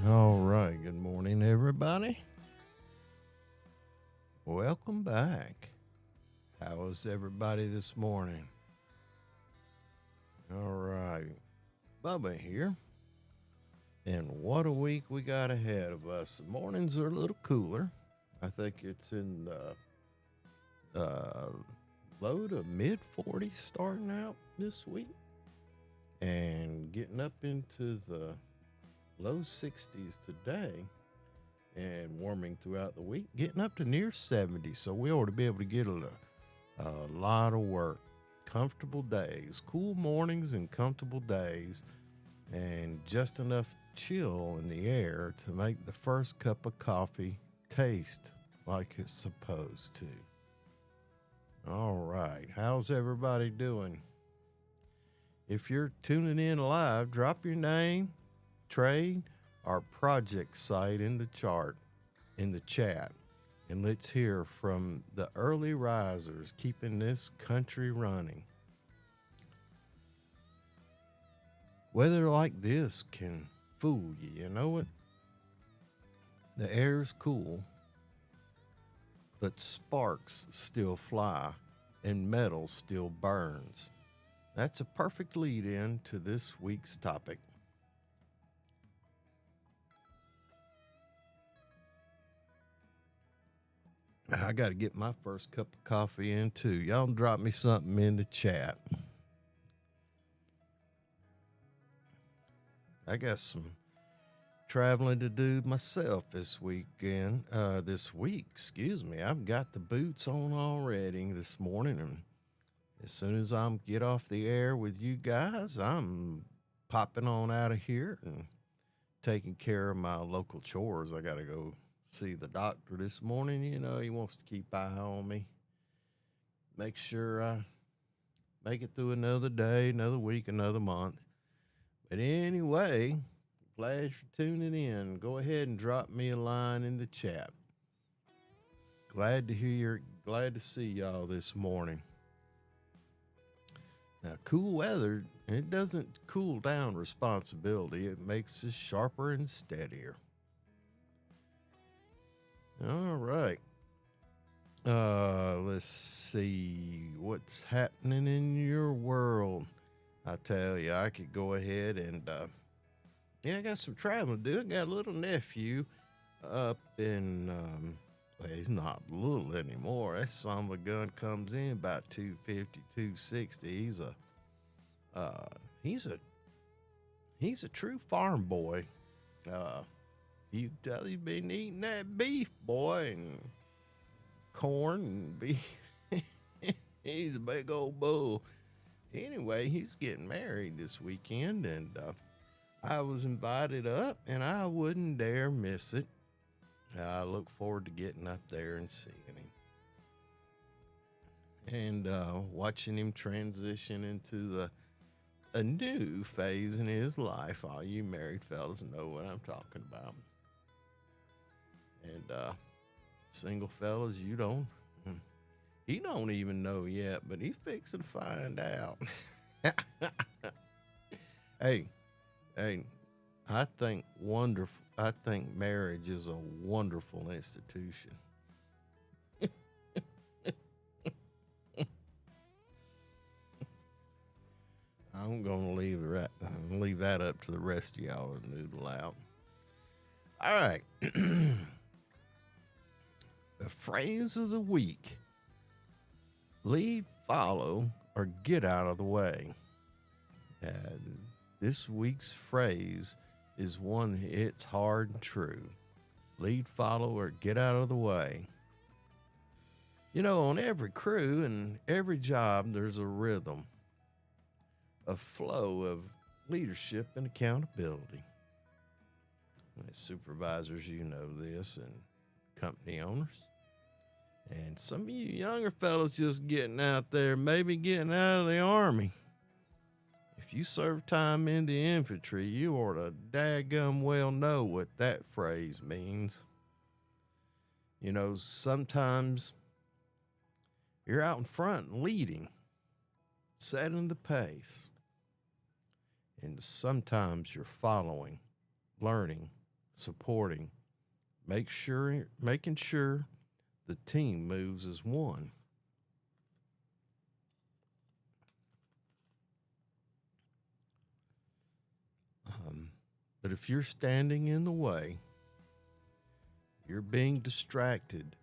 All right. Good morning, everybody. Welcome back. How is everybody this morning? All right. Bubba here. And what a week we got ahead of us. The mornings are a little cooler. I think it's in the low to mid 40s starting out this week and getting up into the low 60s today and warming throughout the week, getting up to near 70. So we ought to be able to get a lot of work. Comfortable days, cool mornings and comfortable days, and just enough chill in the air to make the first cup of coffee taste like it's supposed to. All right, how's everybody doing? If you're tuning in live, drop your name, trade, or project site in the chat, and let's hear from the early risers keeping this country running. Weather like this can fool you, you know it? The air's cool, but sparks still fly and metal still burns. That's a perfect lead in to this week's topic. I got to get my first cup of coffee in too. Y'all drop me something in the chat. I got some traveling to do myself this weekend. I've got the boots on already this morning, and as soon as I get off the air with you guys, I'm popping on out of here and taking care of my local chores. I got to go see the doctor this morning. You know, he wants to keep eye on me, make sure I make it through another day, another week, another month. But anyway, glad you're tuning in. Go ahead and drop me a line in the chat. Glad to see y'all this morning. Now, cool weather, it doesn't cool down responsibility. It makes us sharper and steadier. All right. Let's see what's happening in your world. I tell you, I could go ahead and, I got some traveling to do. I got a little nephew up in, well, he's not little anymore. That son of a gun comes in about 250, 260. He's a true farm boy. You tell he's been eating that beef, boy, and corn and beef. He's a big old bull. Anyway, he's getting married this weekend, and I was invited up, and I wouldn't dare miss it. I look forward to getting up there and seeing him. And watching him transition into a new phase in his life. All you married fellas know what I'm talking about. And single fellas, you don't. He don't even know yet, but he's fixing to find out. Hey, I think marriage is a wonderful institution. I'm gonna leave that up to the rest of y'all to noodle out. All right. The phrase of the week: lead, follow, or get out of the way. This week's phrase is one that hits hard and true. Lead, follow, or get out of the way. You know, on every crew and every job, there's a rhythm, a flow of leadership and accountability. As supervisors, you know this, and company owners. And some of you younger fellas just getting out there, maybe getting out of the Army. If you serve time in the infantry, you ought to daggum well know what that phrase means. You know, sometimes you're out in front leading, setting the pace. And sometimes you're following, learning, supporting, making sure the team moves as one. But if you're standing in the way, you're being distracted,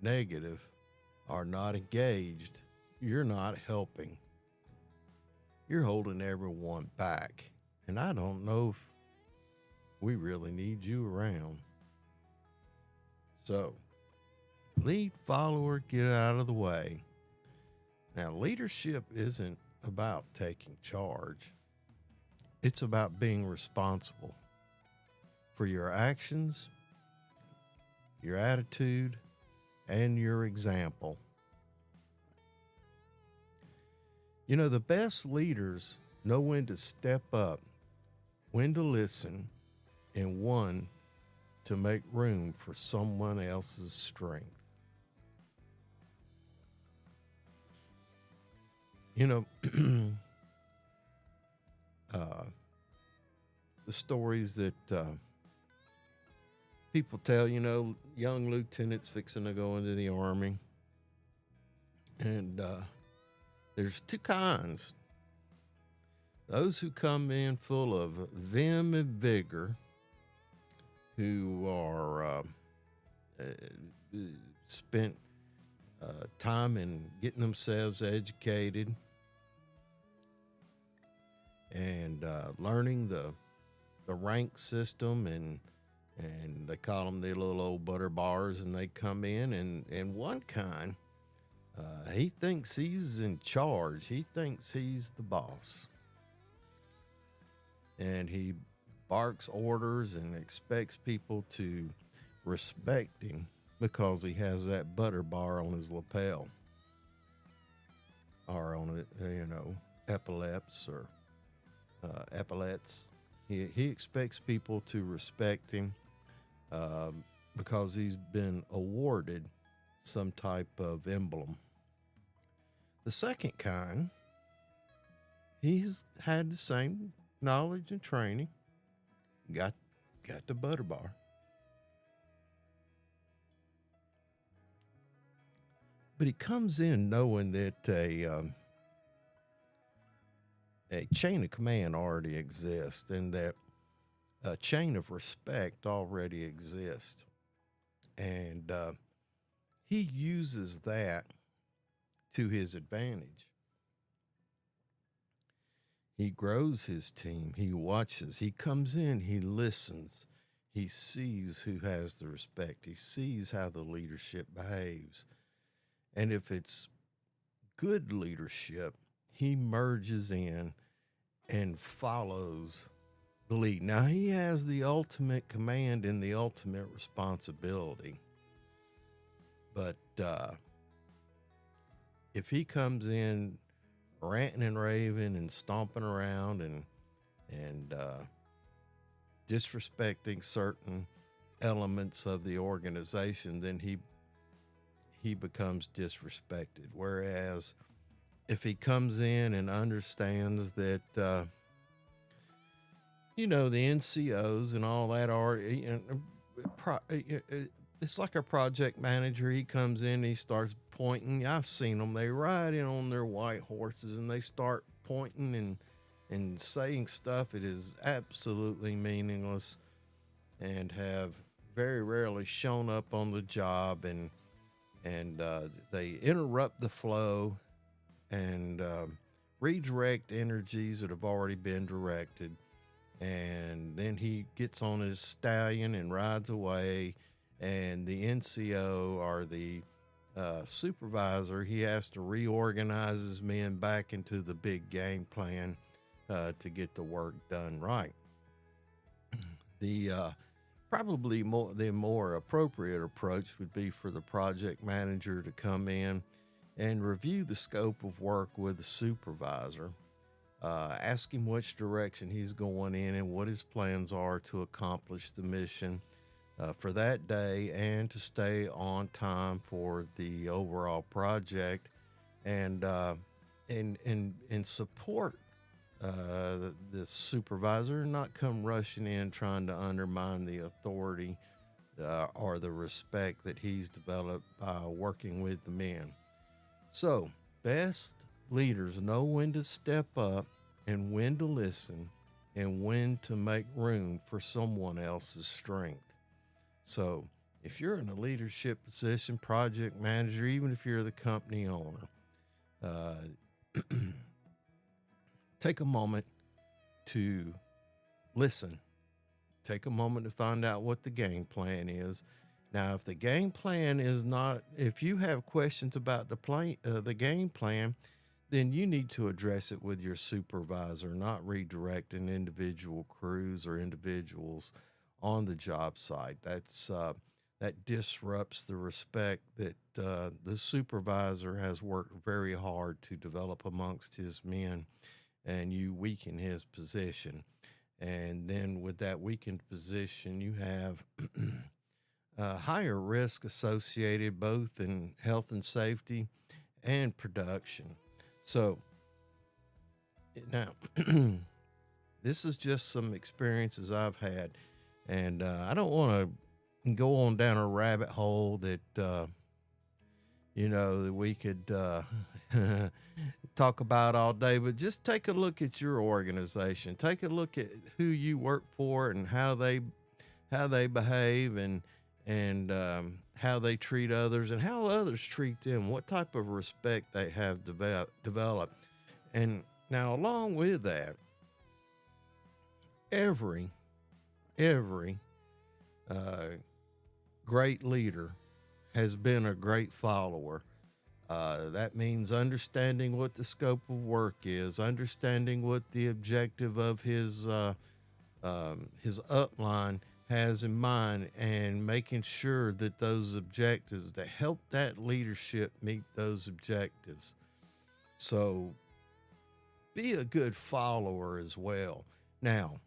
negative, or not engaged, you're not helping. You're holding everyone back. And I don't know if we really need you around. So, lead, follower, get out of the way. Now, leadership isn't about taking charge, it's about being responsible for your actions, your attitude, and your example. You know, the best leaders know when to step up, when to listen, and when to make room for someone else's strength. You know, the stories that people tell, young lieutenants fixing to go into the Army. And there's two kinds. Those who come in full of vim and vigor, who are spent time in getting themselves educated and learning the rank system, and they call them the little old butter bars, and they come in, and one kind, he thinks he's in charge. He thinks he's the boss. And he barks orders and expects people to respect him because he has that butter bar on his lapel, or on it, epaulets or epaulets. He expects people to respect him because he's been awarded some type of emblem. The second kind, he's had the same knowledge and training, got the butter bar, but he comes in knowing that a chain of command already exists, and that a chain of respect already exists, and he uses that to his advantage. He grows his team. He watches. He comes in. He listens. He sees who has the respect. He sees how the leadership behaves. And if it's good leadership, he merges in and follows the lead. Now, he has the ultimate command and the ultimate responsibility. But if he comes in ranting and raving and stomping around and disrespecting certain elements of the organization, then he becomes disrespected. Whereas if he comes in and understands that the NCOs and all that are, it's like a project manager. He comes in, he starts pointing. I've seen them. They ride in on their white horses and they start pointing and saying stuff. It is absolutely meaningless, and have very rarely shown up on the job, and they interrupt the flow and redirect energies that have already been directed. And then he gets on his stallion and rides away, and the NCO or the supervisor, he has to reorganize his men back into the big game plan to get the work done right. The probably the more appropriate approach would be for the project manager to come in and review the scope of work with the supervisor, ask him which direction he's going in and what his plans are to accomplish the mission for that day, and to stay on time for the overall project, and support the supervisor, and not come rushing in trying to undermine the authority or the respect that he's developed by working with the men. So, best leaders know when to step up and when to listen and when to make room for someone else's strength. So, if you're in a leadership position, project manager, even if you're the company owner, uh, take a moment to listen. Take a moment to find out what the game plan is. Now, if the game plan is not, if you have questions about the game plan, then you need to address it with your supervisor, not redirecting individual crews or individuals on the job site. That disrupts the respect that the supervisor has worked very hard to develop amongst his men, and you weaken his position. And then with that weakened position, you have higher risk associated both in health and safety and production. So now, this is just some experiences I've had, and I don't want to go on down a rabbit hole that that we could talk about all day. But just take a look at your organization. Take a look at who you work for and how they behave, and how they treat others and how others treat them. What type of respect they have developed. And now, along with that, every great leader has been a great follower. That means understanding what the scope of work is, understanding what the objective of his upline has in mind, and making sure that those objectives, that help that leadership meet those objectives. So be a good follower as well. Now,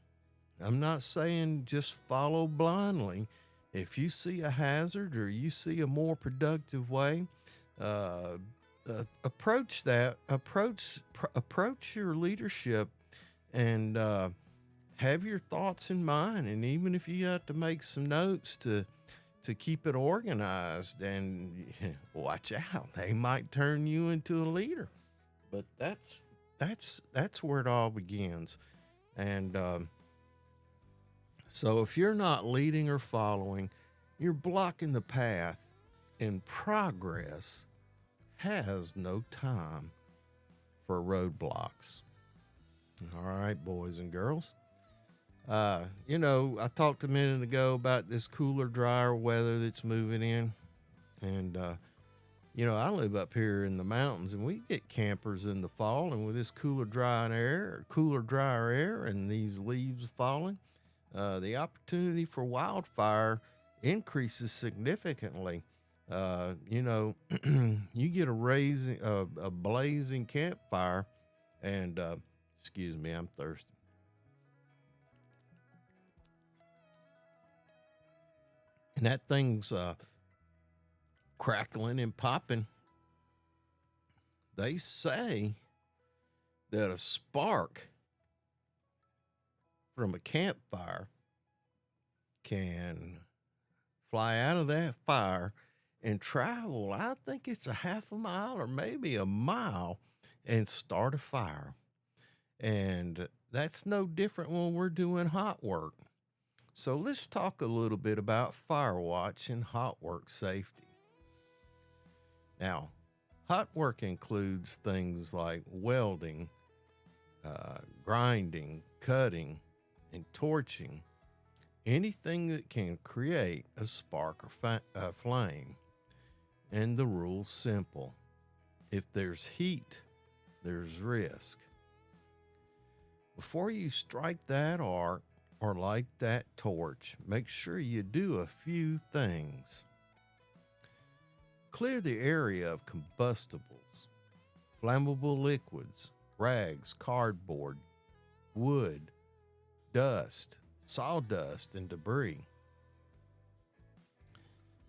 I'm not saying just follow blindly. If you see a hazard or you see a more productive way, approach your leadership, and have your thoughts in mind. And even if you have to make some notes to keep it organized, and watch out, they might turn you into a leader. But that's where it all begins. And so if you're not leading or following, you're blocking the path, and progress has no time for roadblocks. All right, boys and girls. I talked a minute ago about this cooler, drier weather that's moving in. And, I live up here in the mountains, and we get campers in the fall. And with this cooler, drier air and these leaves falling, the opportunity for wildfire increases significantly. You get a blazing campfire, and excuse me, I'm thirsty. And that thing's crackling and popping. They say that a spark from a campfire can fly out of that fire and travel, I think it's a half a mile or maybe a mile, and start a fire. And that's no different when we're doing hot work. So let's talk a little bit about firewatch and hot work safety. Now, hot work includes things like welding, grinding, cutting, and torching. Anything that can create a spark or flame. And the rule's simple. If there's heat, there's risk. Before you strike that arc or light that torch, make sure you do a few things. Clear the area of combustibles, flammable liquids, rags, cardboard, wood, dust, sawdust, and debris.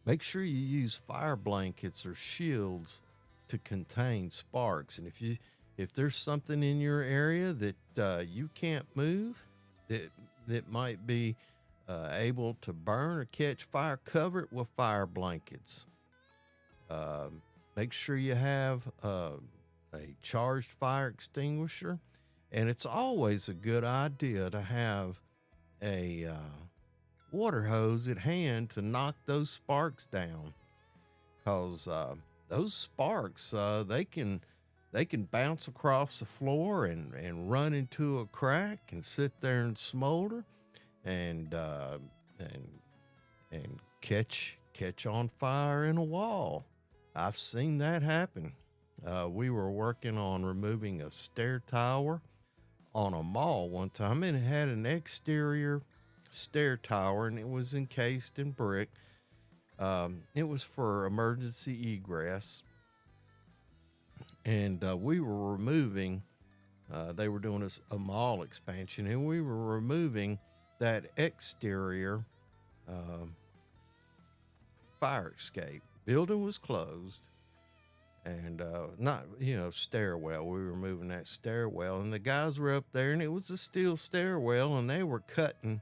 Make sure you use fire blankets or shields to contain sparks. And if If there's something in your area that you can't move, that might be able to burn or catch fire, cover it with fire blankets. Make sure you have a charged fire extinguisher, and it's always a good idea to have a water hose at hand to knock those sparks down, because those sparks they can bounce across the floor and run into a crack and sit there and smolder and catch on fire in a wall. I've seen that happen. We were working on removing a stair tower on a mall one time, and it had an exterior stair tower, and it was encased in brick. It was for emergency egress, and we were removing, they were doing a mall expansion, and we were removing that exterior fire escape. Building was closed, and not, stairwell. We were moving that stairwell, and the guys were up there, and it was a steel stairwell, and they were cutting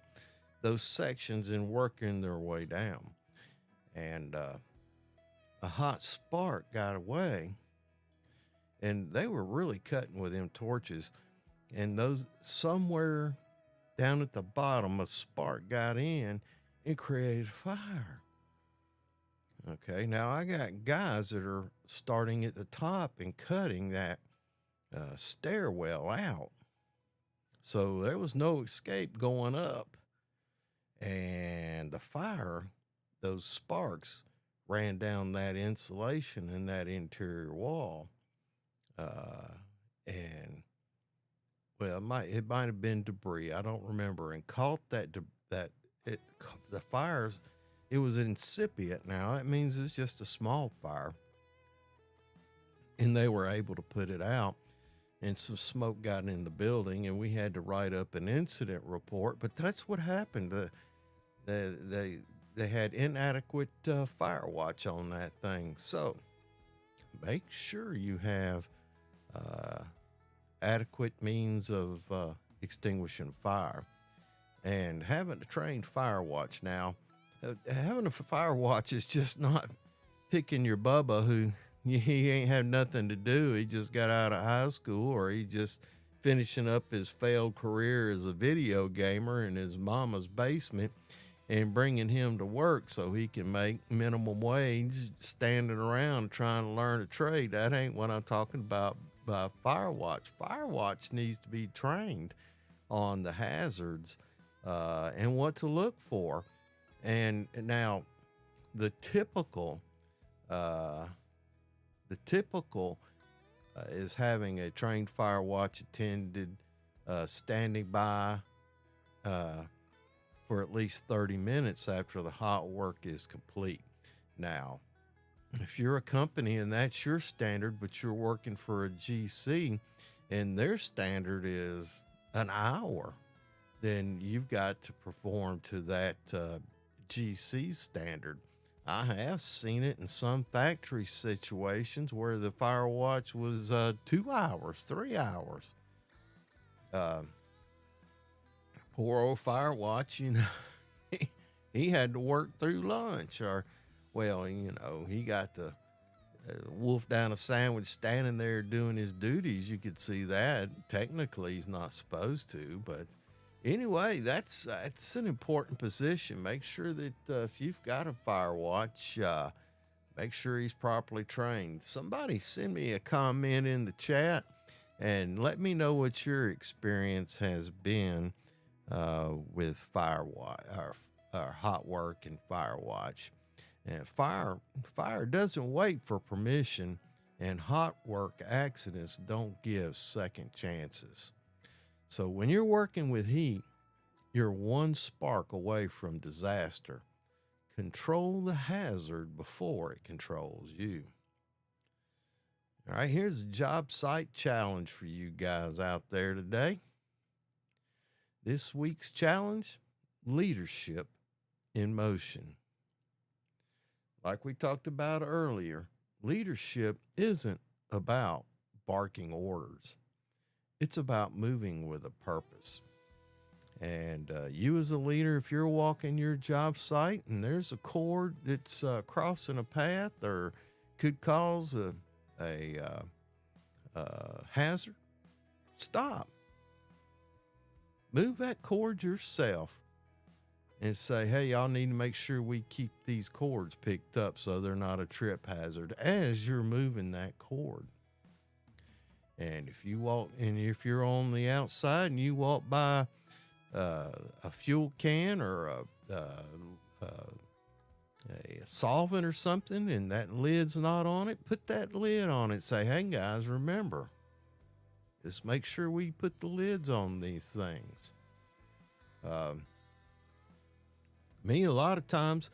those sections and working their way down. And a hot spark got away, and they were really cutting with them torches, and those somewhere down at the bottom, a spark got in and created fire. Okay, now I got guys that are starting at the top and cutting that stairwell out. So there was no escape going up. And the fire, those sparks, ran down that insulation in that interior wall. And, well, it might have been debris. I don't remember. And caught the fires. It was incipient now. That means it's just a small fire. And they were able to put it out. And some smoke got in the building, and we had to write up an incident report. But that's what happened. They had inadequate fire watch on that thing. So make sure you have adequate means of extinguishing fire. And having a trained fire watch now, having a fire watch is just not picking your Bubba who he ain't had nothing to do. He just got out of high school, or he just finishing up his failed career as a video gamer in his mama's basement, and bringing him to work so he can make minimum wage standing around trying to learn a trade. That ain't what I'm talking about by fire watch. Fire watch needs to be trained on the hazards and what to look for. And now the typical is having a trained fire watch attendant standing by for at least 30 minutes after the hot work is complete. Now, if you're a company and that's your standard, but you're working for a GC and their standard is an hour, then you've got to perform to that GC standard. I have seen it in some factory situations where the fire watch was 2 hours, 3 hours. Poor old fire watch, he had to work through lunch, or, well, he got to wolf down a sandwich standing there doing his duties. You could see that. Technically, he's not supposed to, but anyway, that's an important position. Make sure that if you've got a fire watch, make sure he's properly trained. Somebody send me a comment in the chat and let me know what your experience has been with fire watch or hot work and fire watch. And fire doesn't wait for permission, and hot work accidents don't give second chances. So when you're working with heat, you're one spark away from disaster. Control the hazard before it controls you. All right, here's a job site challenge for you guys out there today. This week's challenge, leadership in motion. Like we talked about earlier, leadership isn't about barking orders. It's about moving with a purpose. And you, as a leader, if you're walking your job site and there's a cord that's crossing a path or could cause a hazard, stop. Move that cord yourself and say, hey, y'all need to make sure we keep these cords picked up so they're not a trip hazard as you're moving that cord. And if you're on the outside and you walk by a fuel can or a solvent or something and that lid's not on it, put that lid on it. Say, hey guys, remember, just make sure we put the lids on these things. Me, a lot of times,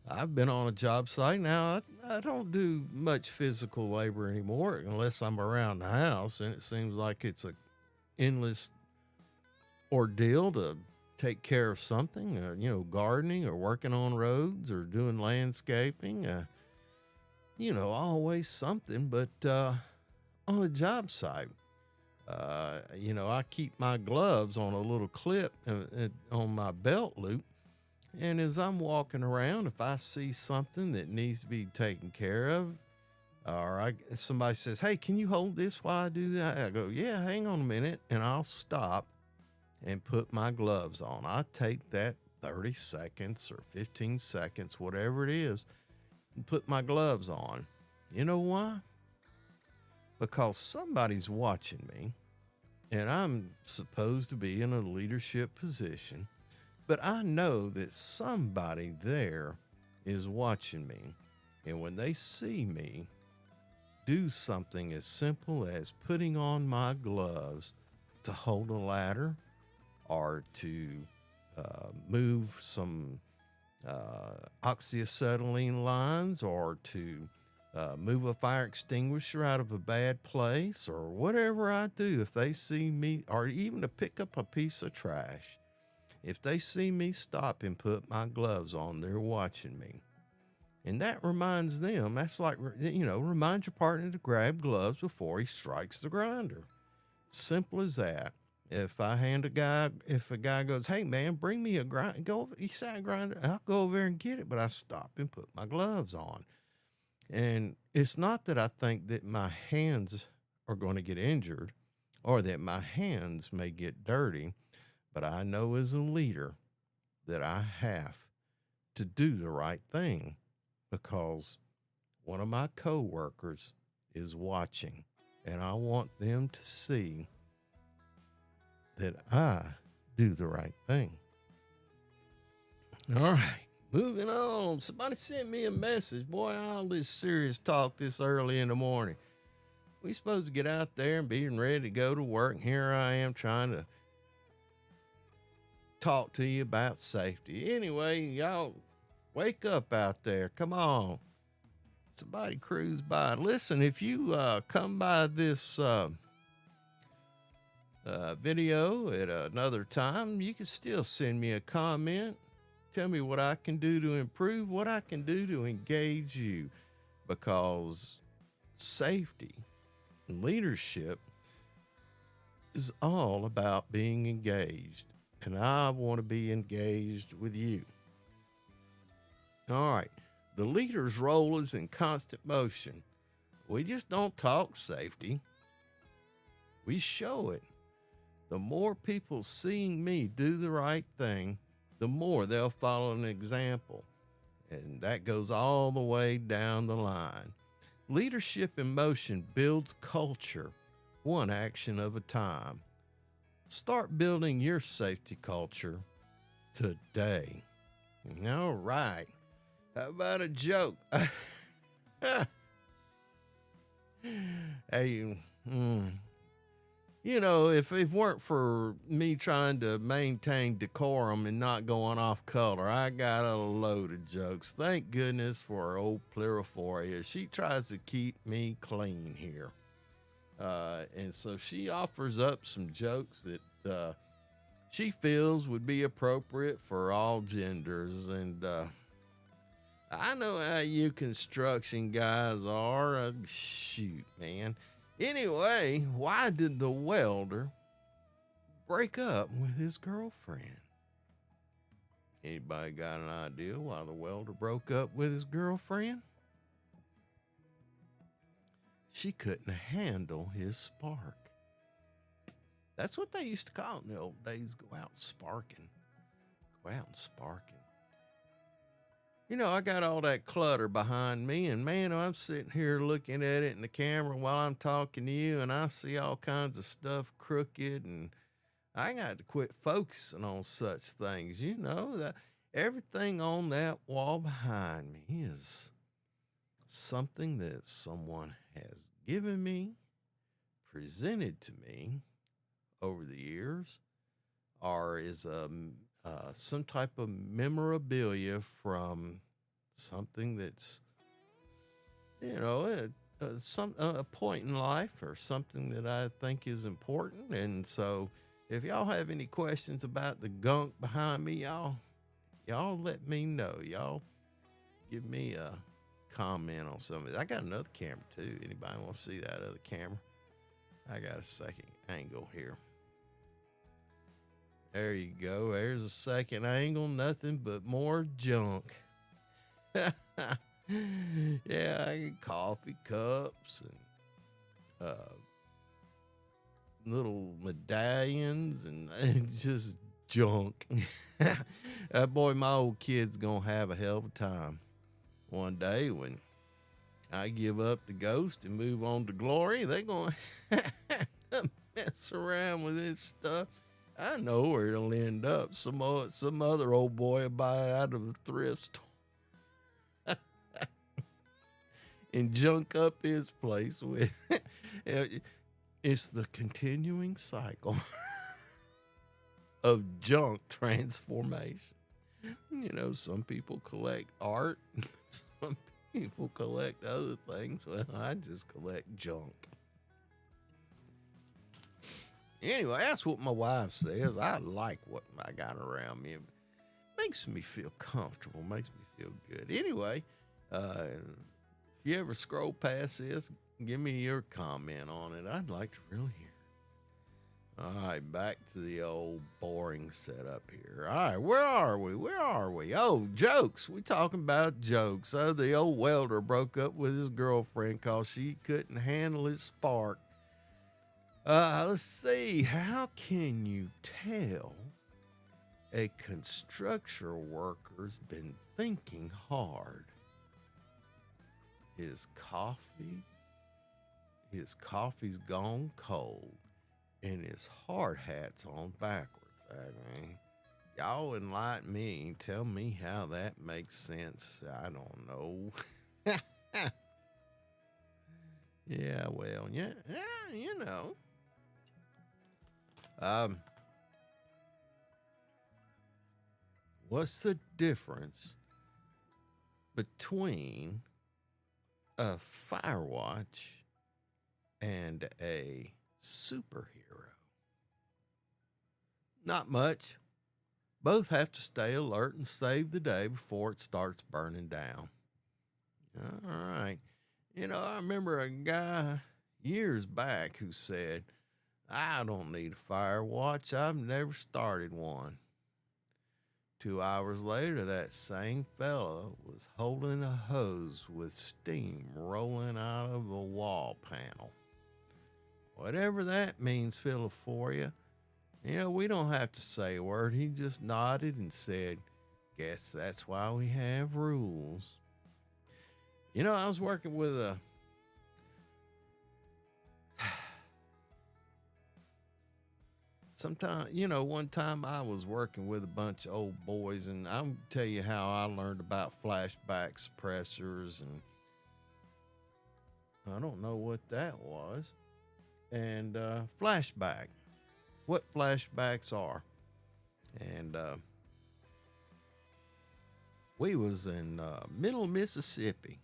I've been on a job site. Now, I don't do much physical labor anymore unless I'm around the house, and it seems like it's a endless ordeal to take care of something, gardening or working on roads or doing landscaping, always something. But on a job site, I keep my gloves on a little clip on my belt loop. And as I'm walking around, if I see something that needs to be taken care of, or somebody says, hey, can you hold this while I do that? I go, yeah, hang on a minute. And I'll stop and put my gloves on. I take that 30 seconds or 15 seconds, whatever it is, and put my gloves on. You know why? Because somebody's watching me, and I'm supposed to be in a leadership position, but I know that somebody there is watching me. And when they see me do something as simple as putting on my gloves to hold a ladder or to move some oxyacetylene lines or to move a fire extinguisher out of a bad place or whatever I do, if they see me, or even to pick up a piece of trash, if they see me stop and put my gloves on, they're watching me. And that reminds them, that's like, remind your partner to grab gloves before he strikes the grinder. Simple as that. If a guy goes, hey man, bring me a grinder, grinder, I'll go over there and get it, but I stop and put my gloves on. And it's not that I think that my hands are going to get injured or that my hands may get dirty, but I know as a leader that I have to do the right thing because one of my coworkers is watching, and I want them to see that I do the right thing. All right, moving on. Somebody sent me a message. Boy, all this serious talk this early in the morning. We supposed to get out there and be ready to go to work, and here I am trying to talk to you about safety. Anyway, y'all wake up out there. Come on. Somebody cruise by. Listen, if you come by this video at another time, you can still send me a comment. Tell me what I can do to improve, what I can do to engage you, because safety and leadership is all about being engaged. And I want to be engaged with you. All right. The leader's role is in constant motion. We just don't talk safety. We show it. The more people seeing me do the right thing, the more they'll follow an example. And that goes all the way down the line. Leadership in motion builds culture, one action at a time. Start building your safety culture today. All right. How about a joke? Hey, if it weren't for me trying to maintain decorum and not going off color, I got a load of jokes. Thank goodness for our old Pluriforia. She tries to keep me clean here. And so she offers up some jokes that she feels would be appropriate for all genders. And I know how you construction guys are. Shoot, man. Anyway, why did the welder break up with his girlfriend? Anybody got an idea why the welder broke up with his girlfriend? She couldn't handle his spark. That's what they used to call it in the old days, go out sparking. Go out and sparking. You know, I got all that clutter behind me, and man, I'm sitting here looking at it in the camera while I'm talking to you, and I see all kinds of stuff crooked, and I got to quit focusing on such things. You know, that everything on that wall behind me is something that someone has given me, presented to me over the years, or is some type of memorabilia from something that's, you know, a point in life or something that I think is important. And so if y'all have any questions about the gunk behind me, y'all let me know. Y'all give me a comment on some of it. I got another camera too. Anybody want to see that other camera? I got a second angle here. There you go. There's a second angle. Nothing but more junk. Yeah, I get coffee cups and little medallions and just junk. Boy, my old kid's gonna have a hell of a time one day when I give up the ghost and move on to glory. They're gonna mess around with this stuff. I know where it'll end up. Some other old boy will buy out of a thrift store and junk up his place with. It's the continuing cycle of junk transformation. You know, some people collect art, some people collect other things. Well, I just collect junk. Anyway, that's what my wife says. I like what I got around me. It makes me feel comfortable, makes me feel good. Anyway, if you ever scroll past this, give me your comment on it. I'd like to really hear it. All right, back to the old boring setup here. All right, where are we? Oh, jokes. We talking about jokes. So the old welder broke up with his girlfriend because she couldn't handle his spark. Let's see. How can you tell a construction worker's been thinking hard? His coffee's gone cold, and his hard hat's on backwards. I mean, y'all enlighten me and tell me how that makes sense. I don't know. Yeah, well, yeah, you know. What's the difference between a Firewatch and a superhero? Not much. Both have to stay alert and save the day before it starts burning down. All right. You know, I remember a guy years back who said, I don't need a Firewatch. I've never started one. 2 hours later, that same fellow was holding a hose with steam rolling out of a wall panel. Whatever that means, Philadelphia. You know, we don't have to say a word. He just nodded and said, guess that's why we have rules. You know, I was working with a one time I was working with a bunch of old boys, and I'll tell you how I learned about flashback suppressors, and I don't know what that was. And flashback, what flashbacks are. And we was in middle Mississippi,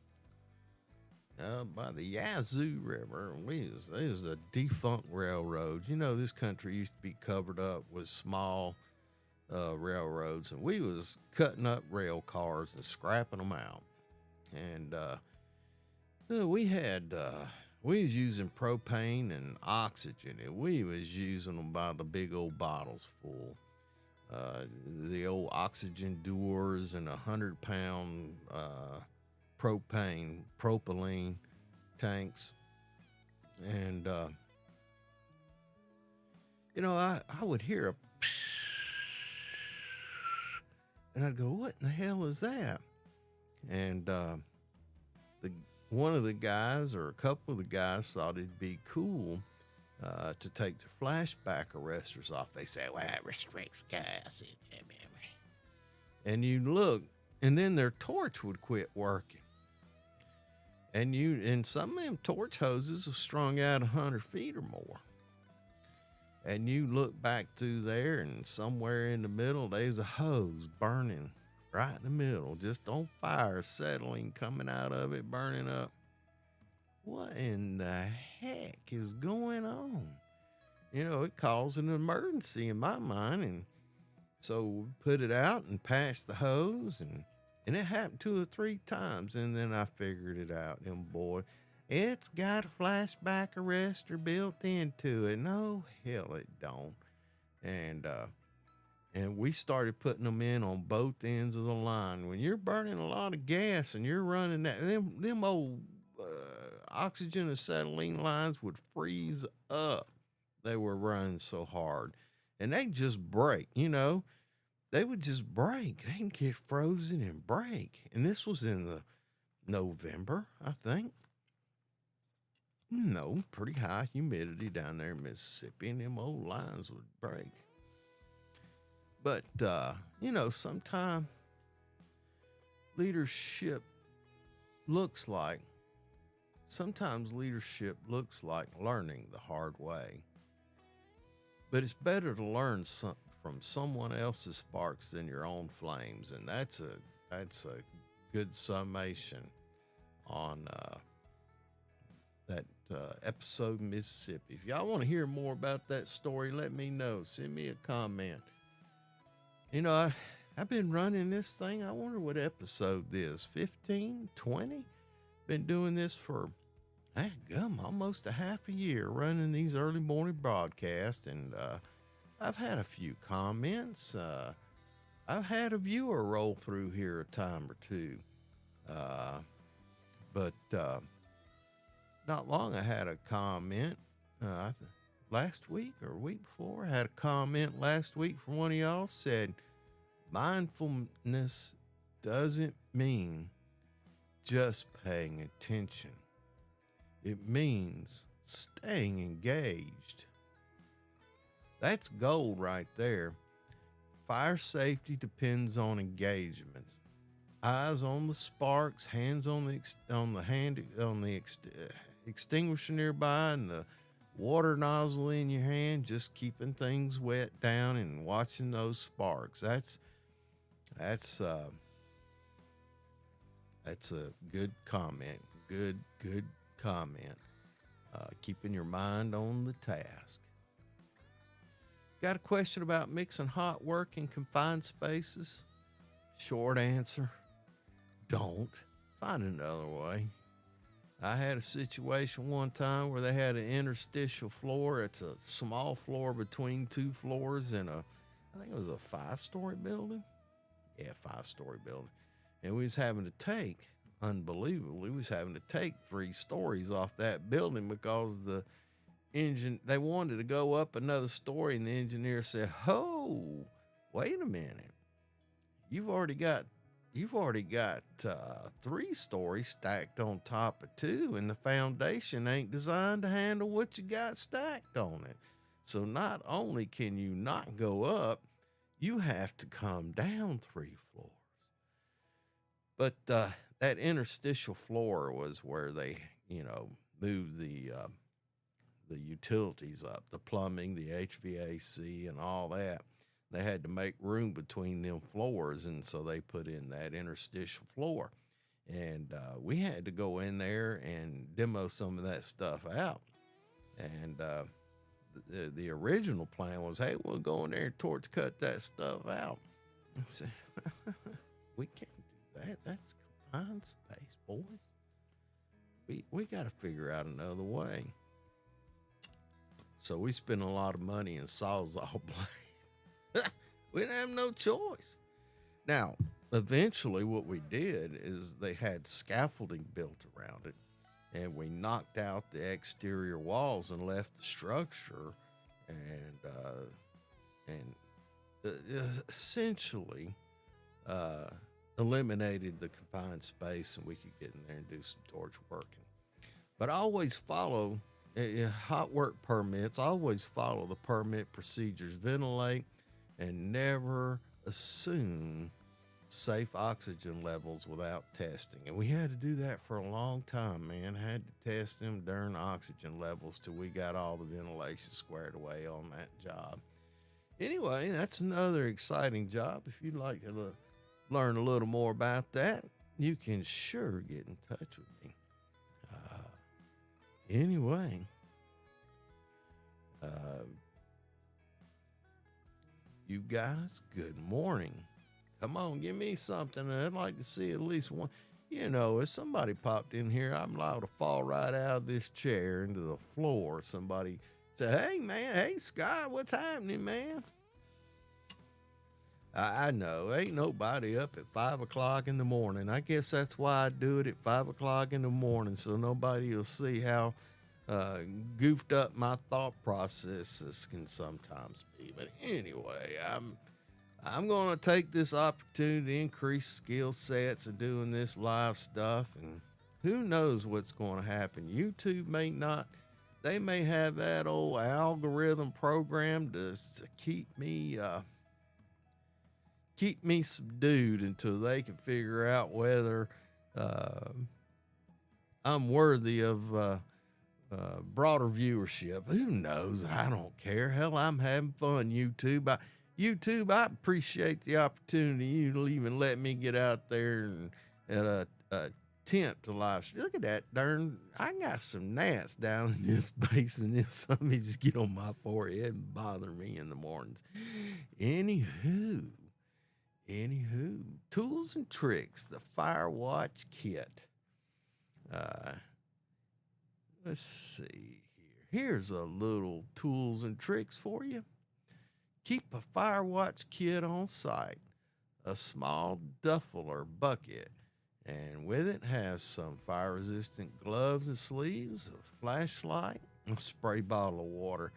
by the Yazoo River. It was a defunct railroad. You know, this country used to be covered up with small railroads, and we was cutting up rail cars and scrapping them out. And we had we was using propane and oxygen, and we was using them by the big old bottles full. The old oxygen doors and 100-pound propylene tanks. And, I would hear a and I'd go, what in the hell is that? And one of the guys or a couple of the guys thought it'd be cool to take the flashback arresters off. They say, well, it restricts gas. And you look, and then their torch would quit working. And some of them torch hoses are strung out 100 feet or more. And you look back through there, and somewhere in the middle, there's a hose burning right in the middle, just on fire, settling, coming out of it, burning up. What in the heck is going on? It caused an emergency in my mind. And so we put it out and passed the hose, and it happened 2 or 3 times. And then I figured it out. And boy, it's got a flashback arrestor built into it. No, hell it don't. And we started putting them in on both ends of the line. When you're burning a lot of gas and you're running that, them old oxygen acetylene lines would freeze up. They were running so hard, and they'd just break. They would just break. They'd get frozen and break. And this was in the November, I think. No, pretty high humidity down there in Mississippi, and them old lines would break. But, sometimes leadership looks like learning the hard way. But it's better to learn from someone else's sparks than your own flames. And that's a good summation on that episode Mississippi. If y'all want to hear more about that story, let me know. Send me a comment. I've been running this thing. I wonder what episode this, 15, 20? Been doing this for, almost a half a year, running these early morning broadcasts. And I've had a few comments. I've had a viewer roll through here a time or two. But not long I had a comment last week or week before. I had a comment last week from one of y'all said, mindfulness doesn't mean just paying attention. It means staying engaged. That's gold right there. Fire safety depends on engagement. Eyes on the sparks, hands on the extinguisher nearby, and the water nozzle in your hand, just keeping things wet down and watching those sparks. That's a good comment. Good comment. Keeping your mind on the task. Got a question about mixing hot work in confined spaces? Short answer, don't. Find another way. I had a situation one time where they had an interstitial floor. It's a small floor between 2 floors in I think it was a 5-story building. Yeah, 5-story building. And we was having to take, unbelievably, 3 stories off that building because they wanted to go up another story, and the engineer said, "Oh, wait a minute. You've already got 3 stories stacked on top of 2, and the foundation ain't designed to handle what you got stacked on it. So not only can you not go up, you have to come down 3 floors." But that interstitial floor was where they, moved the utilities up, the plumbing, the HVAC, and all that. They had to make room between them floors, and so they put in that interstitial floor. And we had to go in there and demo some of that stuff out. And the original plan was, hey, we'll go in there and torch cut that stuff out. I said, we can't do that. That's confined space, boys. we got to figure out another way. So we spent a lot of money in Sawzall blades. We didn't have no choice. Now, eventually, what we did is they had scaffolding built around it, and we knocked out the exterior walls and left the structure, and essentially eliminated the confined space, and we could get in there and do some torch working. But I always follow hot work permits. I always follow the permit procedures, ventilate, and never assume safe oxygen levels without testing. And we had to do that for a long time, man. Had to test them darn oxygen levels till we got all the ventilation squared away on that job. Anyway, that's another exciting job. If you'd like to learn a little more about that, you can sure get in touch with me. Anyway, you guys, good morning. Come on, give me something. I'd like to see at least one. You know, if somebody popped in here, I'm liable to fall right out of this chair into the floor. Somebody say, hey, man, hey, Scott, what's happening, man? I know, ain't nobody up at 5 o'clock in the morning. I guess that's why I do it at 5 o'clock in the morning, so nobody will see how goofed up my thought processes can sometimes be. But anyway, I'm going to take this opportunity to increase skill sets of doing this live stuff, and who knows what's going to happen. YouTube they may have that old algorithm program to keep me subdued until they can figure out whether I'm worthy of broader viewership. Who knows? I don't care. Hell, I'm having fun, YouTube. I appreciate the opportunity you to even let me get out there and attempt to live stream. Look at that darn, I got some gnats down in this basement. If somebody just get on my forehead and bother me in the mornings. Anywho, tools and tricks, the Firewatch kit. Let's see here. Here's a little tools and tricks for you. Keep a Firewatch kit on site, a small duffel or bucket, and with it has some fire-resistant gloves and sleeves, a flashlight, and a spray bottle of water.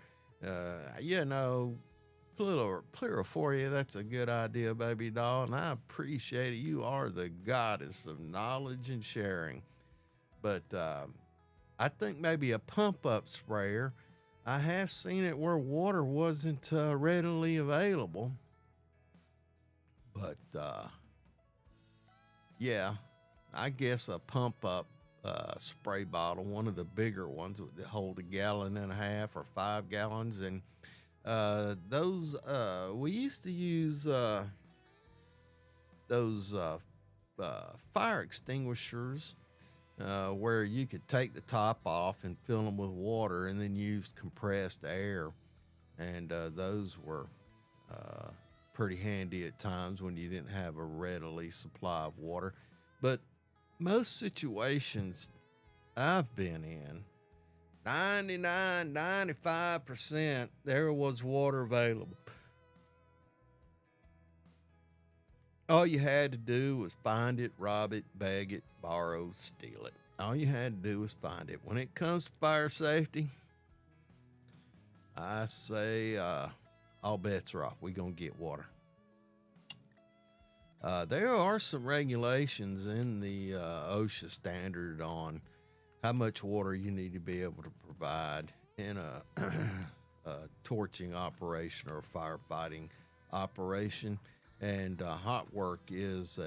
Plural for you, that's a good idea, baby doll, and I appreciate it. You are the goddess of knowledge and sharing. But I think maybe a pump-up sprayer. I have seen it where water wasn't readily available. But, yeah, I guess a pump-up spray bottle, one of the bigger ones that hold 1.5 gallons or 5 gallons. And those, we used to use those fire extinguishers where you could take the top off and fill them with water and then use compressed air. And those were pretty handy at times when you didn't have a readily supply of water. But most situations I've been in, 95%, there was water available. All you had to do was find it, rob it, beg it, borrow, steal it. All you had to do was find it. When it comes to fire safety, I say all bets are off. We're going to get water. There are some regulations in the OSHA standard on how much water you need to be able to provide in a torching operation or firefighting operation. And hot work is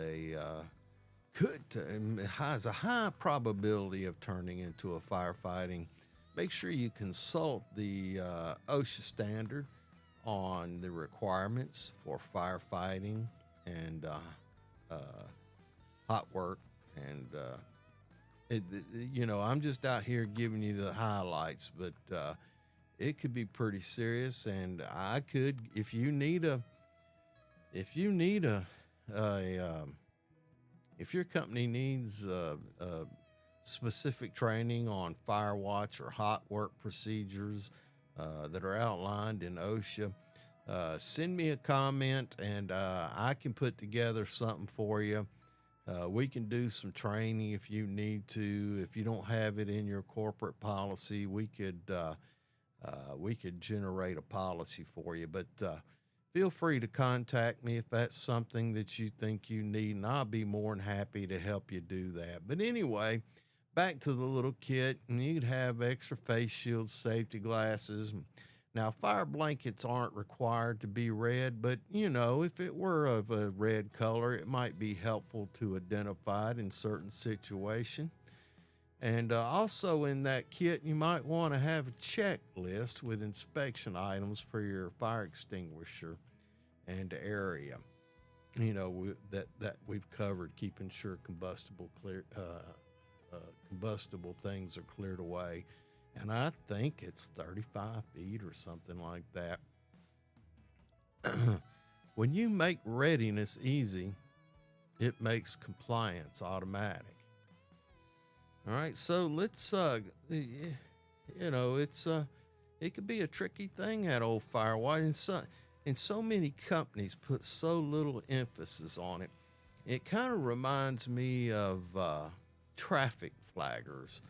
has a high probability of turning into a firefighting. Make sure you consult the OSHA standard on the requirements for firefighting and hot work. And I'm just out here giving you the highlights, but it could be pretty serious. And I could, if you need if your company needs specific training on fire watch or hot work procedures that are outlined in OSHA, send me a comment and I can put together something for you. We can do some training if you need to. If you don't have it in your corporate policy, we could generate a policy for you. But feel free to contact me if that's something that you think you need, and I'll be more than happy to help you do that. But anyway, back to the little kit, and you'd have extra face shields, safety glasses. Now, fire blankets aren't required to be red, but if it were of a red color, it might be helpful to identify it in certain situations. And also in that kit, you might want to have a checklist with inspection items for your fire extinguisher and area. That we've covered, keeping sure combustible things are cleared away. And I think it's 35 feet or something like that. When you make readiness easy, it makes compliance automatic. All right, so let's, it could be a tricky thing, that old fire watch. And so many companies put so little emphasis on it. It kind of reminds me of traffic flaggers,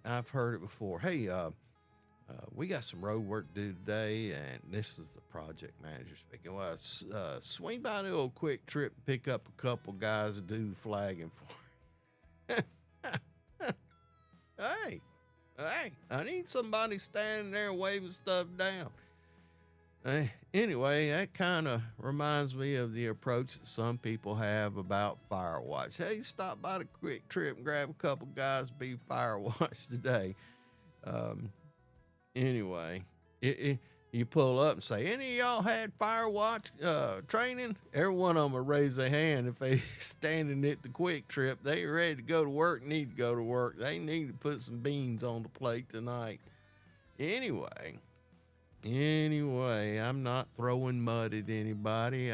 I've heard it before. Hey, we got some road work to do today, and this is the project manager speaking. Well, swing by the old Quick Trip and pick up a couple guys to do the flagging for. Hey, I need somebody standing there waving stuff down. Anyway, that kind of reminds me of the approach that some people have about fire watch. Hey, stop by the Quick Trip and grab a couple guys to be fire watch today. Anyway, you pull up and say, any of y'all had fire watch training? Every one of them will raise their hand if they standing at the Quick Trip. They ready to go to work, need to go to work. They need to put some beans on the plate tonight. Anyway, I'm not throwing mud at anybody.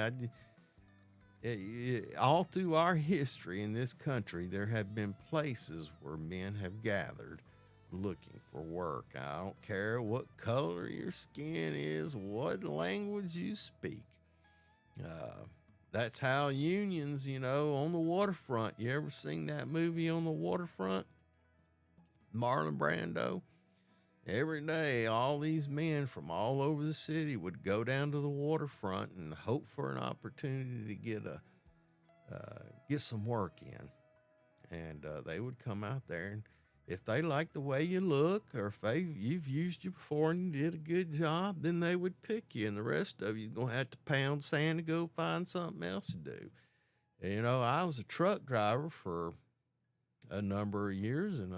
All through our history in this country, there have been places where men have gathered looking for work. I don't care what color your skin is, what language you speak. That's how unions, on the waterfront. You ever seen that movie On the Waterfront? Marlon Brando. Every day, all these men from all over the city would go down to the waterfront and hope for an opportunity to get some work in. And they would come out there, and if they liked the way you look, or if you've used you before and you did a good job, then they would pick you, and the rest of you're going to have to pound sand to go find something else to do. And, I was a truck driver for a number of years, and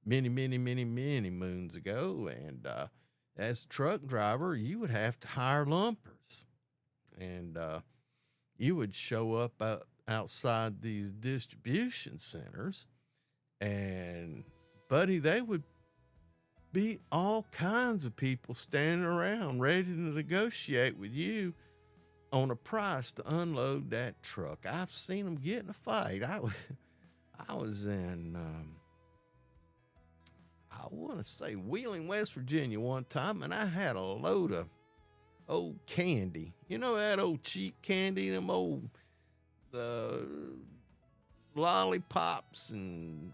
many moons ago. And as a truck driver, you would have to hire lumpers. And you would show up outside these distribution centers. And, buddy, they would be all kinds of people standing around ready to negotiate with you on a price to unload that truck. I've seen them get in a fight. I was in... I want to say Wheeling, West Virginia one time, and I had a load of old candy. You know that old cheap candy, them old lollipops and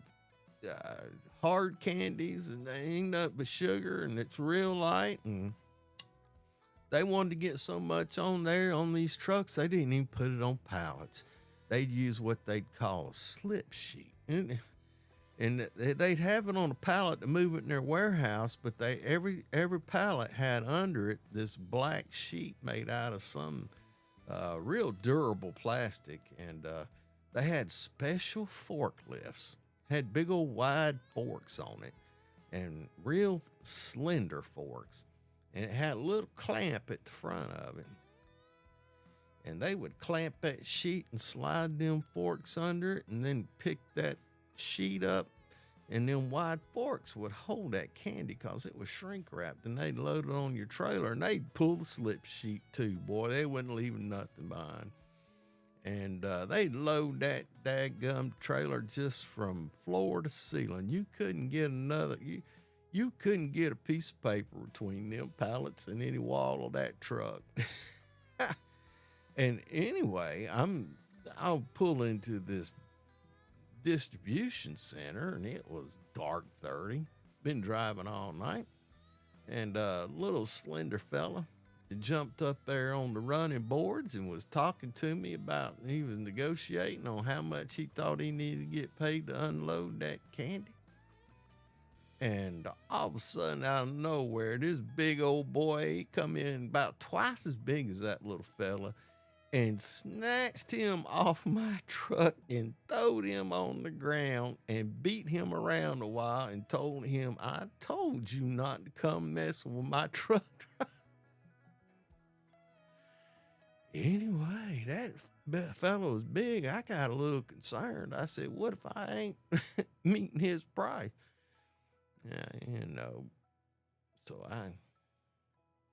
hard candies, and they ain't nothing but sugar, and it's real light. And they wanted to get so much on there on these trucks, they didn't even put it on pallets. They'd use what they'd call a slip sheet. And they'd have it on a pallet to move it in their warehouse, but every pallet had under it this black sheet made out of some real durable plastic. And they had special forklifts, had big old wide forks on it, and real slender forks. And it had a little clamp at the front of it. And they would clamp that sheet and slide them forks under it, and then pick that sheet up And them wide forks would hold that candy because it was shrink wrapped, and they'd load it on your trailer, and they'd pull the slip sheet too, boy. They wasn't leaving nothing behind. And they'd load that daggum trailer just from floor to ceiling. You couldn't get you couldn't get a piece of paper between them pallets and any wall of that truck. And anyway, I'll pull into this distribution center, and it was dark 30. Been driving all night, and a little slender fella jumped up there on the running boards and was talking to me about, he was negotiating on how much he thought he needed to get paid to unload that candy. And all of a sudden, out of nowhere, this big old boy, he come in about twice as big as that little fella, and snatched him off my truck and throwed him on the ground and beat him around a while and told him, I told you not to come messing with my truck. Anyway, that fellow was big. I got a little concerned. I said, what if I ain't meeting his price? Yeah,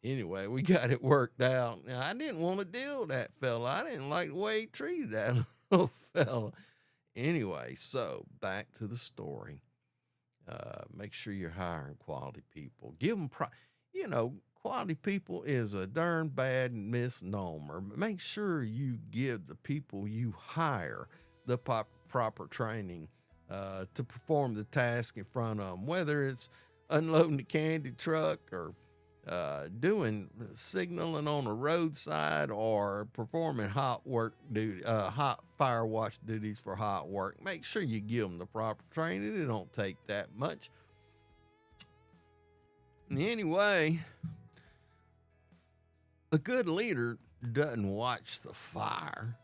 anyway, we got it worked out. Now, I didn't want to deal with that fella. I didn't like the way he treated that little fella. Anyway, so back to the story. Make sure you're hiring quality people. Give them quality people is a darn bad misnomer. Make sure you give the people you hire the proper training to perform the task in front of them, whether it's unloading the candy truck or doing signaling on a roadside or performing hot fire watch duties for hot work. Make sure you give them the proper training. It don't take that much. Anyway, a good leader doesn't watch the fire.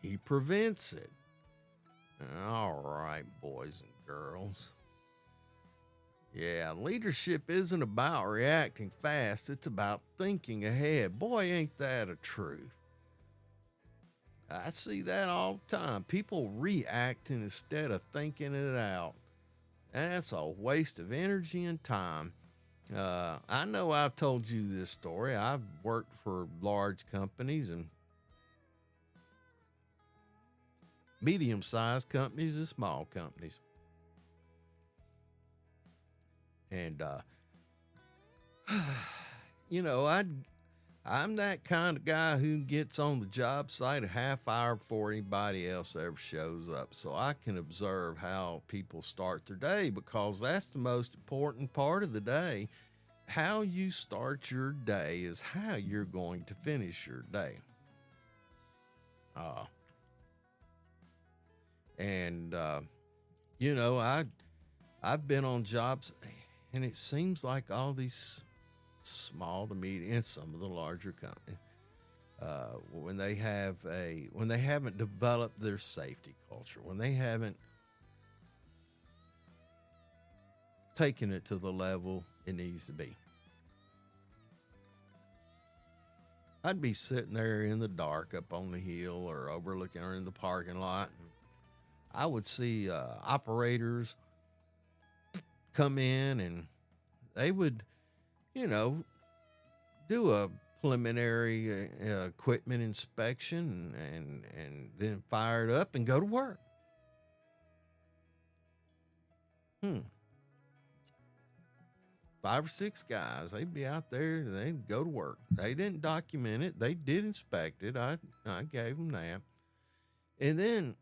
He prevents it. All right, boys and girls. Yeah, leadership isn't about reacting fast. It's about thinking ahead. Boy, ain't that a truth. I see that all the time. People reacting instead of thinking it out. And that's a waste of energy and time. I know I've told you this story. I've worked for large companies and medium-sized companies and small companies. And, I'm that kind of guy who gets on the job site a half hour before anybody else ever shows up, so I can observe how people start their day, because that's the most important part of the day. How you start your day is how you're going to finish your day. I've been on jobs, and it seems like all these small to medium and some of the larger companies, when they haven't developed their safety culture, when they haven't taken it to the level it needs to be. I'd be sitting there in the dark up on the hill or overlooking or in the parking lot, and I would see operators come in, and they would, do a preliminary equipment inspection and then fire it up and go to work. 5 or 6 guys, they'd be out there, they'd go to work. They didn't document it. They did inspect it. I gave them that. And then,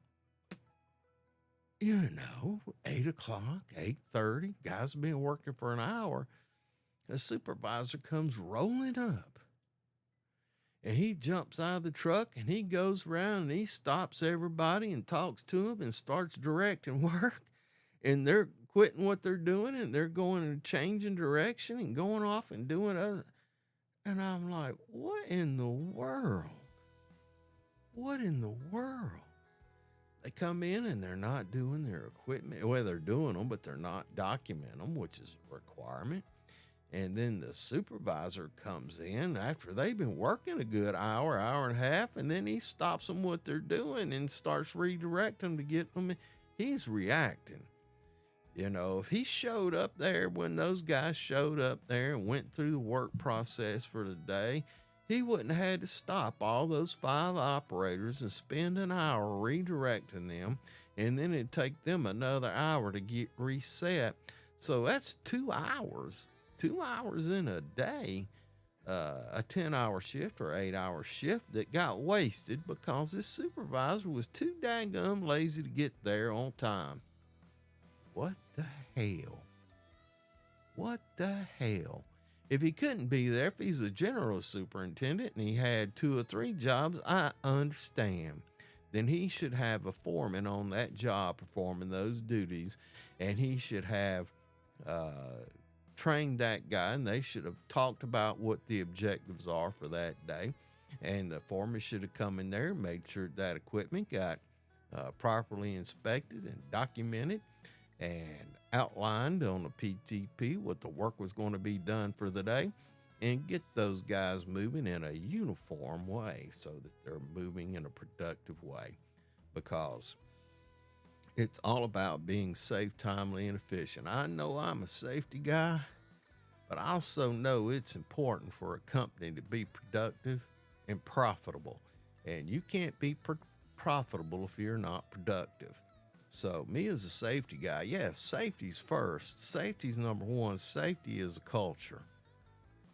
8 o'clock, 8:30, guys have been working for an hour. A supervisor comes rolling up, and he jumps out of the truck, and he goes around, and he stops everybody and talks to them and starts directing work. And they're quitting what they're doing, and they're going and changing direction and going off and doing other. And I'm like, what in the world? What in the world? They come in and they're not doing their equipment. Well, they're doing them, but they're not documenting them, which is a requirement. And then the supervisor comes in after they've been working a good hour and a half, and then he stops them what they're doing and starts redirecting them to get them. He's reacting. You know, if he showed up there when those guys showed up there and went through the work process for the day, he wouldn't have had to stop all those 5 operators and spend an hour redirecting them, and then it'd take them another hour to get reset. So that's 2 hours, 2 hours in a day, a 10-hour shift or 8-hour shift that got wasted because this supervisor was too dang lazy to get there on time. What the hell? What the hell? If he couldn't be there, if he's a general superintendent and he had 2 or 3 jobs, I understand. Then he should have a foreman on that job performing those duties, and he should have trained that guy, and they should have talked about what the objectives are for that day. And the foreman should have come in there and made sure that equipment got properly inspected and documented and outlined on a PTP what the work was going to be done for the day, and get those guys moving in a uniform way so that they're moving in a productive way, because it's all about being safe, timely, and efficient. I know I'm a safety guy, but I also know it's important for a company to be productive and profitable, and you can't be profitable if you're not productive. So me as a safety guy, yes, safety's first. Safety's number one. Safety is a culture.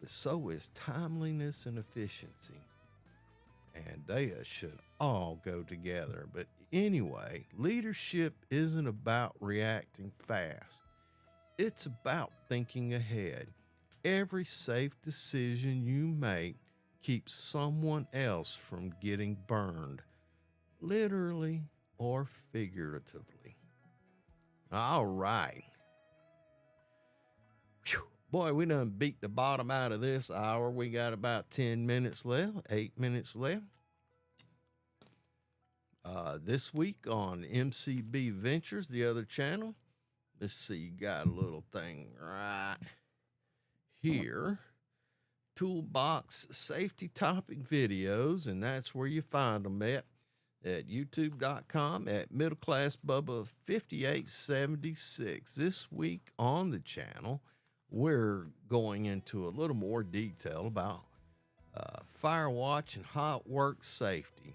But so is timeliness and efficiency. And they should all go together. But anyway, leadership isn't about reacting fast. It's about thinking ahead. Every safe decision you make keeps someone else from getting burned, literally or figuratively. All right. Whew. Boy, we done beat the bottom out of this hour. We got about 10 minutes left, 8 minutes left. This week on MCB Ventures, the other channel, let's see, you got a little thing right here. Toolbox safety topic videos, and that's where you find them at youtube.com at Middleclassbubba 5876. This week on the channel, we're going into a little more detail about fire watch and hot work safety.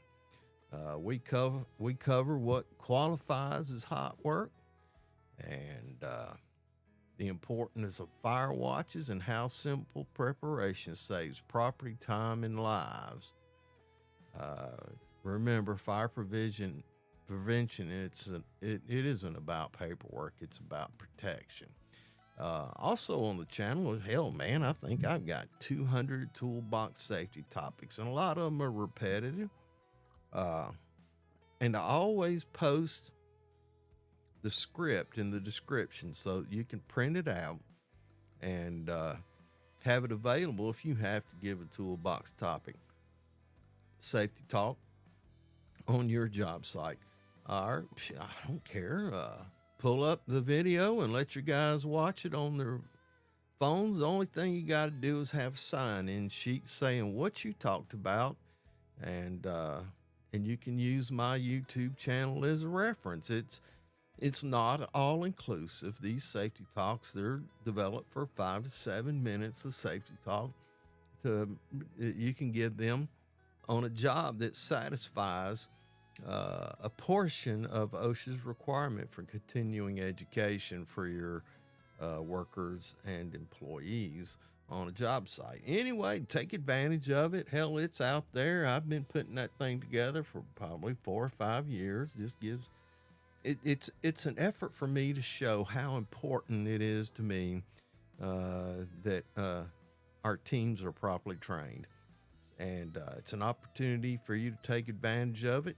We cover what qualifies as hot work, and the importance of fire watches and how simple preparation saves property, time, and lives. Remember, fire prevention, it isn't about paperwork, it's about protection. Also on the channel, hell man, I think I've got 200 toolbox safety topics, and a lot of them are repetitive. And I always post the script in the description so you can print it out and have it available if you have to give a toolbox topic safety talk on your job site. Or I don't care, pull up the video and let your guys watch it on their phones. The only thing you got to do is have a sign-in sheet saying what you talked about, and you can use my YouTube channel as a reference. It's not all inclusive. These safety talks, they're developed for 5 to 7 minutes of safety talk. You can give them on a job that satisfies a portion of OSHA's requirement for continuing education for your workers and employees on a job site. Anyway, take advantage of it. Hell, it's out there. I've been putting that thing together for probably 4 or 5 years. Just gives it's an effort for me to show how important it is to me that our teams are properly trained, and it's an opportunity for you to take advantage of it,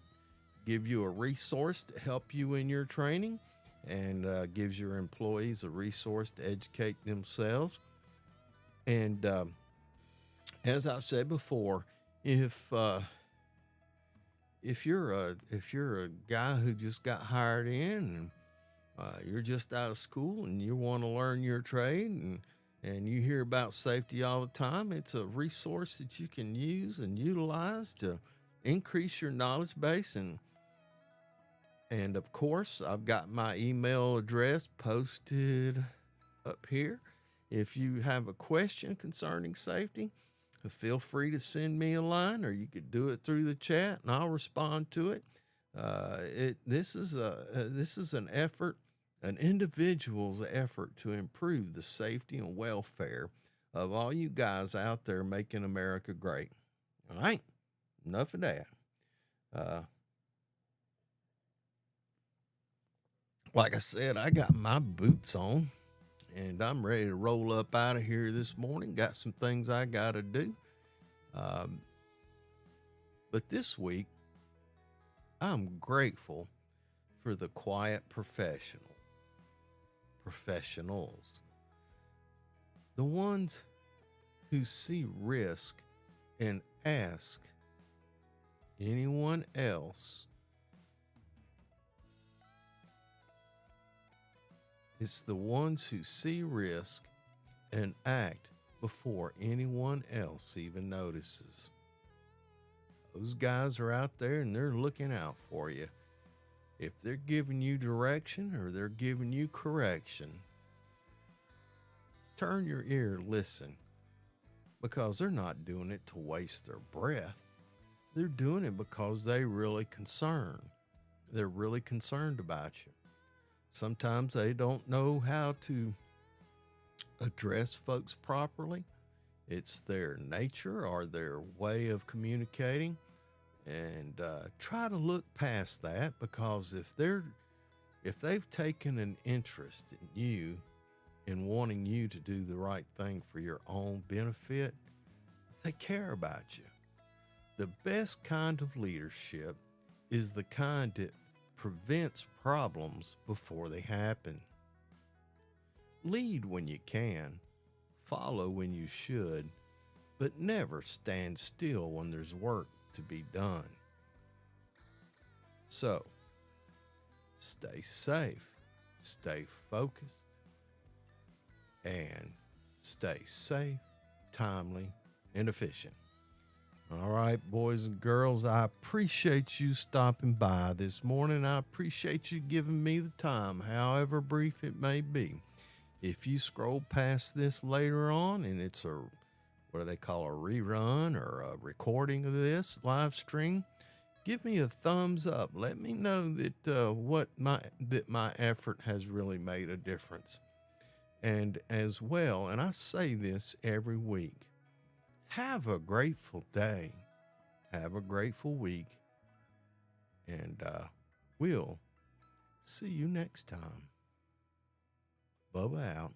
give you a resource to help you in your training, and gives your employees a resource to educate themselves. And as I've said before, if you're a guy who just got hired in, and you're just out of school and you want to learn your trade, and you hear about safety all the time, it's a resource that you can use and utilize to increase your knowledge base and And of course, I've got my email address posted up here. If you have a question concerning safety, feel free to send me a line, or you could do it through the chat, and I'll respond to it. This is an effort, an individual's effort to improve the safety and welfare of all you guys out there making America great. All right, enough of that. Like I said, I got my boots on and I'm ready to roll up out of here this morning. Got some things I got to do. Um, but this week, I'm grateful for the quiet professionals, the ones who see risk and ask anyone else. It's the ones who see risk and act before anyone else even notices. Those guys are out there and they're looking out for you. If they're giving you direction or they're giving you correction, turn your ear, listen, because they're not doing it to waste their breath. They're doing it because they're really concerned. They're really concerned about you. Sometimes they don't know how to address folks properly. It's their nature or their way of communicating. And try to look past that, because if they've taken an interest in you, in wanting you to do the right thing for your own benefit, they care about you. The best kind of leadership is the kind that prevents problems before they happen. Lead when you can, follow when you should, but never stand still when there's work to be done. So, stay safe, stay focused, and stay safe, timely, and efficient. All right, boys and girls, I appreciate you stopping by this morning. I appreciate you giving me the time, however brief it may be. If you scroll past this later on and it's what do they call a rerun or a recording of this live stream, give me a thumbs up. Let me know that my effort has really made a difference. And as well, and I say this every week, have a grateful day. Have a grateful week. And we'll see you next time. Bubba out.